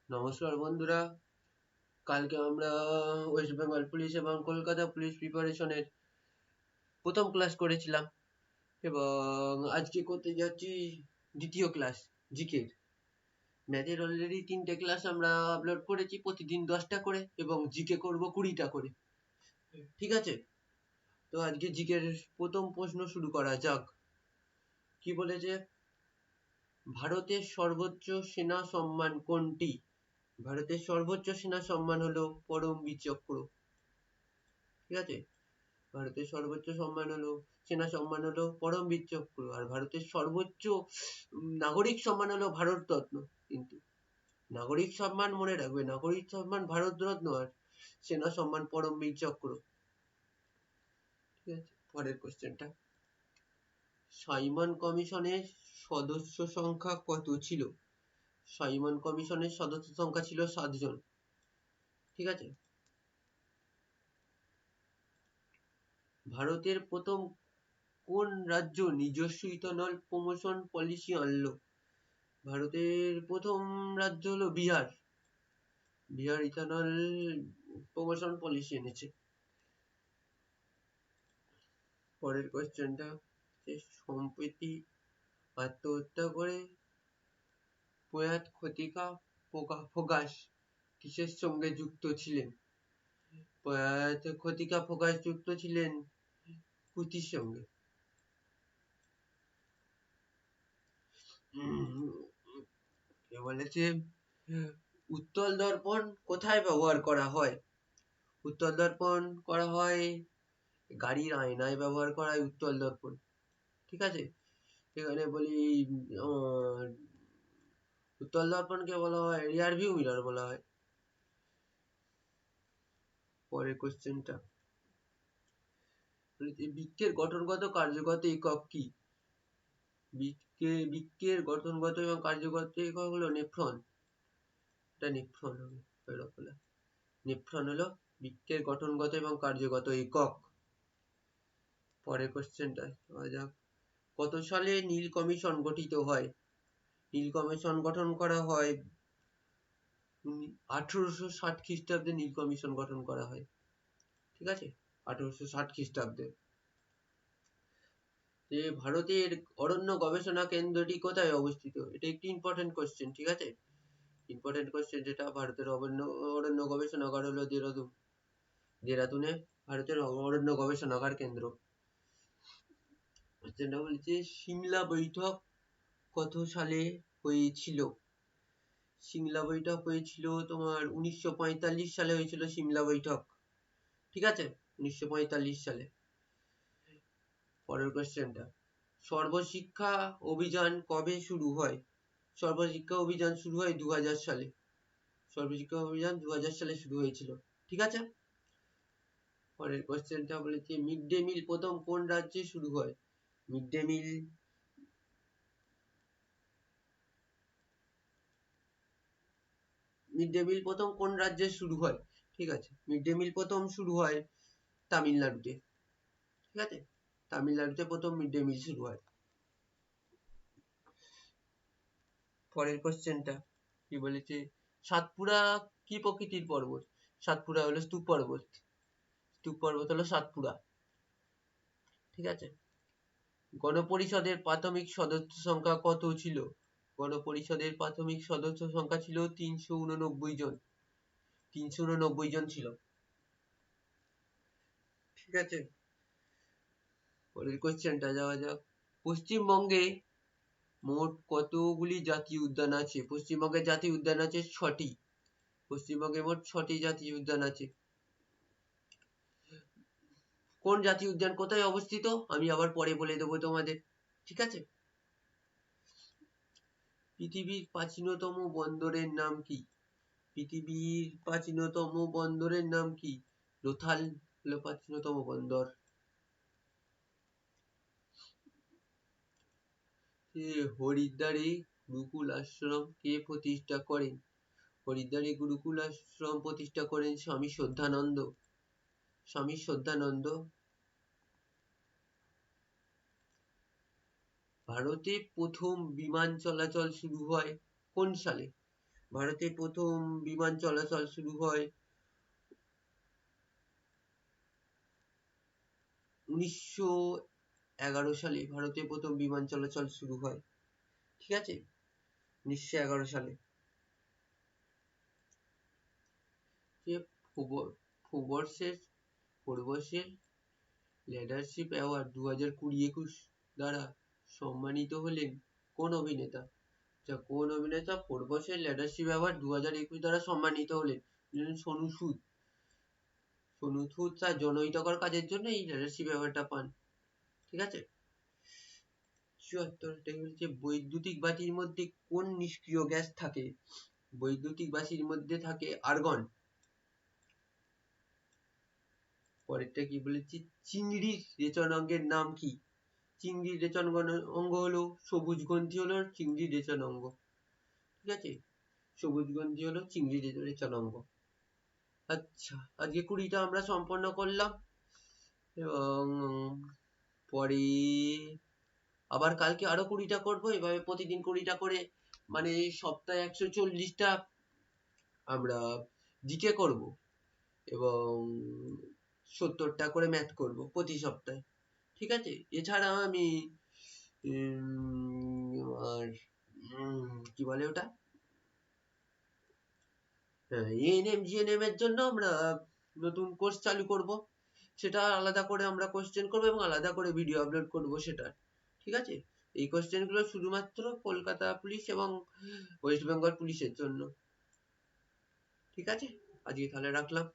নমস্কার বন্ধুরা, কালকে আমরা ওয়েস্ট বেঙ্গল পুলিশ এবং কলকাতা পুলিশ প্রিপারেশনের প্রথম ক্লাস করেছিলাম এবং আজকে করতে যাচ্ছি দ্বিতীয় ক্লাস জিকে। ম্যাথের অলরেডি 3টে ক্লাস আমরা আপলোড করেছি, প্রতিদিন 10টা করে, এবং জিকে করব 20টা করে। ঠিক আছে, তো আজকে জিকের প্রথম প্রশ্ন শুরু করা যাক। কি বলেছে? ভারতের সর্বোচ্চ সেনা সম্মান কোনটি? ভারতের সর্বোচ্চ সেনা সম্মান হলো পরমবীর চক্র। ঠিক আছে, ভারতের সর্বোচ্চ সম্মান হলো সেনা সম্মান হলো পরমবীর চক্র, আর ভারতের সর্বোচ্চ নাগরিক সম্মান হলো ভারত রত্ন। কিন্তু নাগরিক সম্মান মনে রাখবে, নাগরিক সম্মান ভারত রত্ন, আর সেনা সম্মান পরমবীর চক্র। ঠিক আছে, পরের কোশ্চেনটা, সাইমন কমিশনের সদস্য সংখ্যা কত ছিল? সাইমন কমিশনের সদস্য সংখ্যা ছিল 7 জন। ঠিক আছে, ভারতের প্রথম কোন রাজ্য নিজস্ব ইথানল প্রমোশন পলিসি আনলো? ভারতের প্রথম রাজ্য হলো Bihar. Bihar ethanol promotion policy এনেছে। পরের কোয়েশ্চেনটা, সম্প্রতি আত্মহত্যা করে প্রয়াত খতিকা ফোগাস কিসের সঙ্গে যুক্ত ছিলেন? প্রয়াত খতিকা ফোগাস যুক্ত ছিলেন কুতির সঙ্গে। কে বলেছে উত্তল দর্পণ কোথায় ব্যবহার করা হয়? উত্তল দর্পণ করা হয় গাড়ির আয়নায় ব্যবহার করা হয় উত্তল দর্পণ। ঠিক আছে, এখানে বলি উত্তল দর্পণকে বলা হয় রিয়ার ভিউ মিরর বলা হয়। পরের কোশ্চেনটা, বৃক্কের গঠনগত কার্যগত একক কি? বৃক্কের গঠনগত এবং কার্যগত একক হলো নেফ্রন। এটা নেফ্রন হবে, নেফ্রন হলো বৃক্কের গঠনগত এবং কার্যগত একক। পরের কোশ্চেনটা যাক, কত সালে নীল কমিশন গঠিত হয়? নীল কমিশন গঠন করা হয় 1860 খ্রিস্টাব্দে নীল কমিশন গঠন করা হয়। ঠিক আছে, 1860 খ্রিস্টাব্দে। যে ভারতের অরণ্য গবেষণা কেন্দ্রটি কোথায় অবস্থিত? এটা একটি ইম্পর্টেন্ট কোশ্চেন। ঠিক আছে, ইম্পর্টেন্ট কোশ্চেন, যেটা ভারতের অরণ্য গবেষণাগার হলো দেরাদুন। দেরাদুনে ভারতের অরণ্য গবেষণাগার কেন্দ্র। কোশ্চেনটা বলছে সিমলা বৈঠক কত সালে হয়েছিল? সিমলা বৈঠক হয়েছিল তোমার 1945 সালে হয়েছিল সিমলা বৈঠক। ঠিক আছে, 1945 সালে। পরের কোশ্চেনটা, সর্বশিক্ষা অভিযান কবে শুরু হয়? সর্বশিক্ষা অভিযান শুরু হয় 2000 সালে। সর্বশিক্ষা অভিযান 2000 সালে শুরু হয়েছিল। ঠিক আছে, পরের কোশ্চেনটা বলেছে মিড ডে মিল প্রথম কোন রাজ্যে শুরু হয়? মিড ডে মিল প্রথম কোন রাজ্যে শুরু হয়? ঠিক আছে, মিড ডে মিল প্রথম শুরু হয় তামিলনাড়ুতে। ঠিক আছে, তামিলনাড়ুতে প্রথম মিড ডে মিল শুরু হয়। পরের কোশ্চেনটা কি বলেছে, সাতপুরা কি প্রকৃতির পর্বত? সাতপুরা হলো স্তূপ পর্বত। স্তূপ পর্বত হলো সাতপুরা। ঠিক আছে, গণপরিষদের প্রাথমিক সদস্য সংখ্যা কত ছিল? গণপরিষদের প্রাথমিক সদস্য সংখ্যা ছিল 389 জন। 389 জন ছিল। ঠিক আছে, পরের কোশ্চেনটা যাওয়া যাক, পশ্চিমবঙ্গে মোট কতগুলি জাতীয় উদ্যান আছে? পশ্চিমবঙ্গে জাতীয় উদ্যান আছে 6টি। পশ্চিমবঙ্গে মোট 6টি জাতীয় উদ্যান আছে। কোন জাতীয় উদ্যান কোথায় অবস্থিত আমি আবার পরে বলে দেবো তোমাদের। ঠিক আছে, পৃথিবীর প্রাচীনতম বন্দরের নাম কি? পৃথিবীর প্রাচীনতম বন্দরের নাম কি? লোথাল হলো প্রাচীনতম বন্দর। হরিদ্বারে গুরুকুল আশ্রম কে প্রতিষ্ঠা করেন? হরিদ্বারে গুরুকুল আশ্রম প্রতিষ্ঠা করেন স্বামী শ্রদ্ধানন্দ। স্বামী শ্রদ্ধানন্দ। ভারতে প্রথম বিমান চলাচল শুরু হয় কোন সালে? ভারতে প্রথম বিমান চলাচল শুরু হয় 1911 সালে। ভারতে প্রথম বিমান চলাচল শুরু হয়, ঠিক আছে, 1911 সালে। ফোর্বসের লিডারশিপ অ্যাওয়ার্ড 2020-21 দ্বারা সম্মানিত হলেন কোন অভিনেতা? কোন অভিনেতা ফোর্বসের লিডারশিপ অ্যাওয়ার্ড 2021 দ্বারা সম্মানিত হলেন? সোনু সুদ। সোনু সুদ তার জনহিতকর কাজের জন্য এই লিডারশিপ অ্যাওয়ার্ডটা পান, ঠিক আছে। 74 বলছে বৈদ্যুতিক বাতির মধ্যে কোন নিষ্ক্রিয় গ্যাস থাকে? বৈদ্যুতিক বাতির মধ্যে থাকে আর্গন। পরেরটা কি বলেছি, চিংড়ির রেচন অঙ্গের নাম কি? চিংড়ির রেচন অঙ্গ হলো সবুজ গ্রন্থি, হলো চিংড়ির রেচন অঙ্গ, ঠিক আছে। সবুজ গ্রন্থি হলো চিংড়ির রেচন অঙ্গ। আচ্ছা, আজকে 20টা আমরা সম্পন্ন করলাম এবং পরে আবার কালকে আরো 20টা করবো। এভাবে প্রতিদিন 20টা করে, মানে সপ্তাহে 140টা আমরা জিকে করব এবং 70টা করে ম্যাথ করব প্রতি সপ্তাহে, ঠিক আছে। এছাড়া আমি আর কি বলে ওটা, এএনএম জিএনএম এর জন্য আমরা নতুন কোর্স চালু করব। সেটা আলাদা করে আমরা কোশ্চেন করবো এবং আলাদা করে ভিডিও আপলোড করব সেটা, ঠিক আছে। এই কোশ্চেন গুলো শুধুমাত্র কলকাতা পুলিশ এবং ওয়েস্ট বেঙ্গল পুলিশের জন্য, ঠিক আছে। আজকে তাহলে রাখলাম।